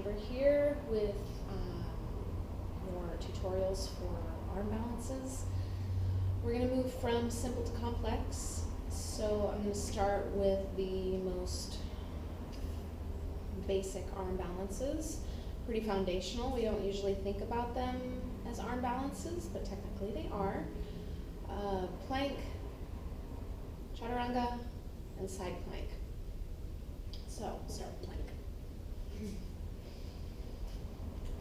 we're here with more tutorials for arm balances. We're going to move from simple to complex. So I'm going to start with the most basic arm balances. Pretty foundational. We don't usually think about them as arm balances, but technically they are. Plank, chaturanga, and side plank. So, start with plank.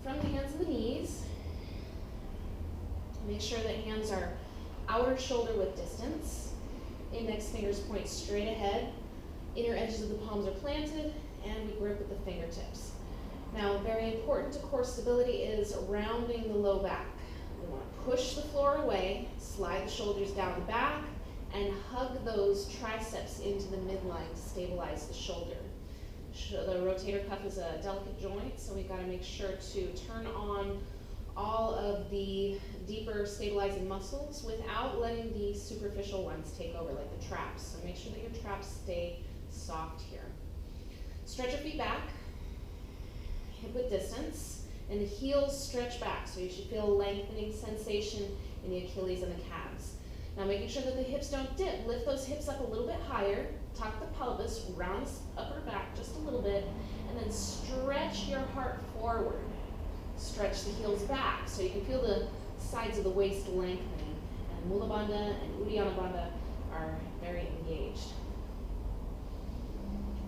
From the hands of the knees, make sure that hands are outer shoulder width distance. Index fingers point straight ahead. Inner edges of the palms are planted, and we grip with the fingertips. Now, very important to core stability is rounding the low back. We want to push the floor away, slide the shoulders down the back, and hug those triceps into the midline to stabilize the shoulder. The rotator cuff is a delicate joint, so we've got to make sure to turn on all of the deeper stabilizing muscles without letting the superficial ones take over, like the traps. So make sure that your traps stay soft here. Stretch your feet back, hip width distance, and the heels stretch back, so you should feel a lengthening sensation in the Achilles and the calves. Now making sure that the hips don't dip, lift those hips up a little bit higher, tuck the pelvis, round the upper back just a little bit, and then stretch your heart forward. Stretch the heels back so you can feel the sides of the waist lengthening. And Mula Bandha and Uddiyana Bandha are very engaged.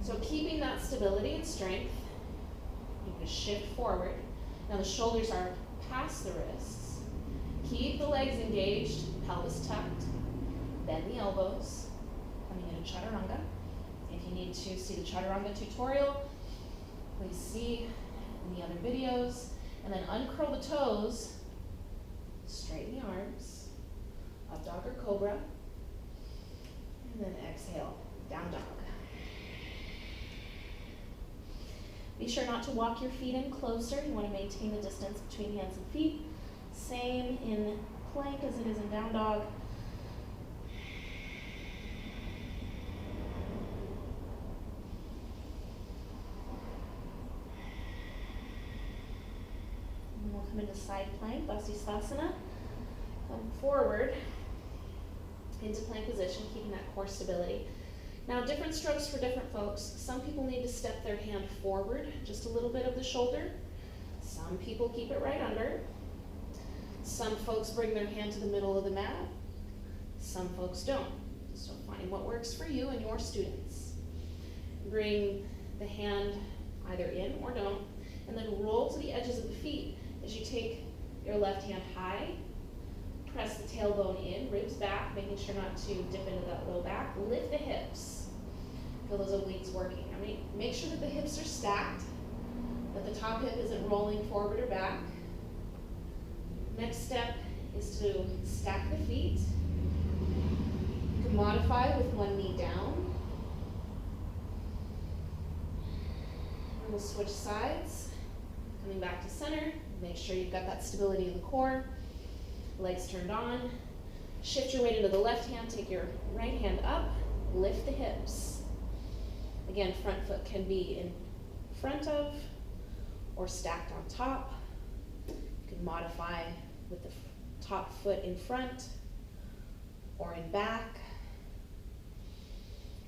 So keeping that stability and strength, you're going to shift forward. Now the shoulders are past the wrists. Keep the legs engaged, pelvis tucked, bend the elbows, coming into Chaturanga. If you need to see the Chaturanga tutorial, please see in the other videos. And then uncurl the toes, straighten the arms, up dog or cobra, and then exhale, down dog. Be sure not to walk your feet in closer. You want to maintain the distance between hands and feet. Same in plank as it is in down dog. And we'll come into side plank, vasisthasana. Come forward into plank position, keeping that core stability. Now, different strokes for different folks. Some people need to step their hand forward just a little bit of the shoulder. Some people keep it right under. Some folks bring their hand to the middle of the mat. Some folks don't. So find what works for you and your students. Bring the hand either in or don't, and then roll to the edges of the feet as you take your left hand high. Press the tailbone in, ribs back, making sure not to dip into that low back. Lift the hips. Feel those obliques working. I mean, make sure that the hips are stacked, that the top hip isn't rolling forward or back. Next step is to stack the feet. You can modify with one knee down. And we'll switch sides. Coming back to center, make sure you've got that stability in the core. Legs turned on. Shift your weight into the left hand, take your right hand up, lift the hips. Again, front foot can be in front of or stacked on top. You can modify with the top foot in front or in back,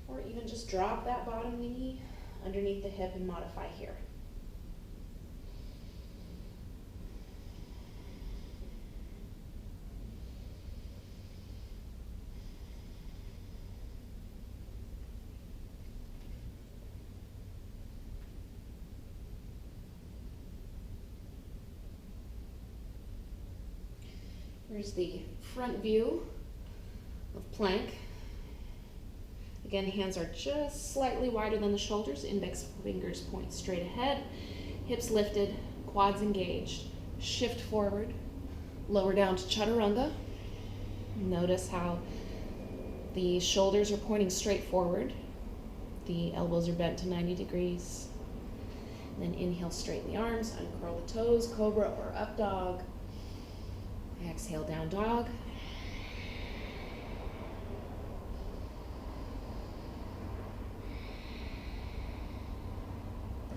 or even just drop that bottom knee underneath the hip and modify here. Here's the front view of plank. Again, hands are just slightly wider than the shoulders. Index fingers point straight ahead. Hips lifted, quads engaged. Shift forward, lower down to Chaturanga. Notice how the shoulders are pointing straight forward. The elbows are bent to 90 degrees. And then inhale, straighten the arms, uncurl the toes, cobra or up dog. Exhale, down dog.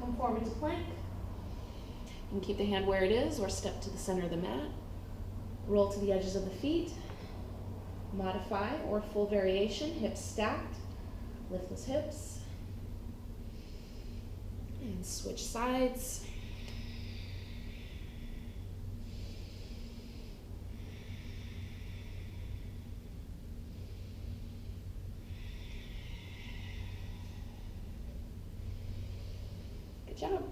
Come forward to plank. You can keep the hand where it is or step to the center of the mat. Roll to the edges of the feet. Modify or full variation, hips stacked. Lift those hips. And switch sides. Good job.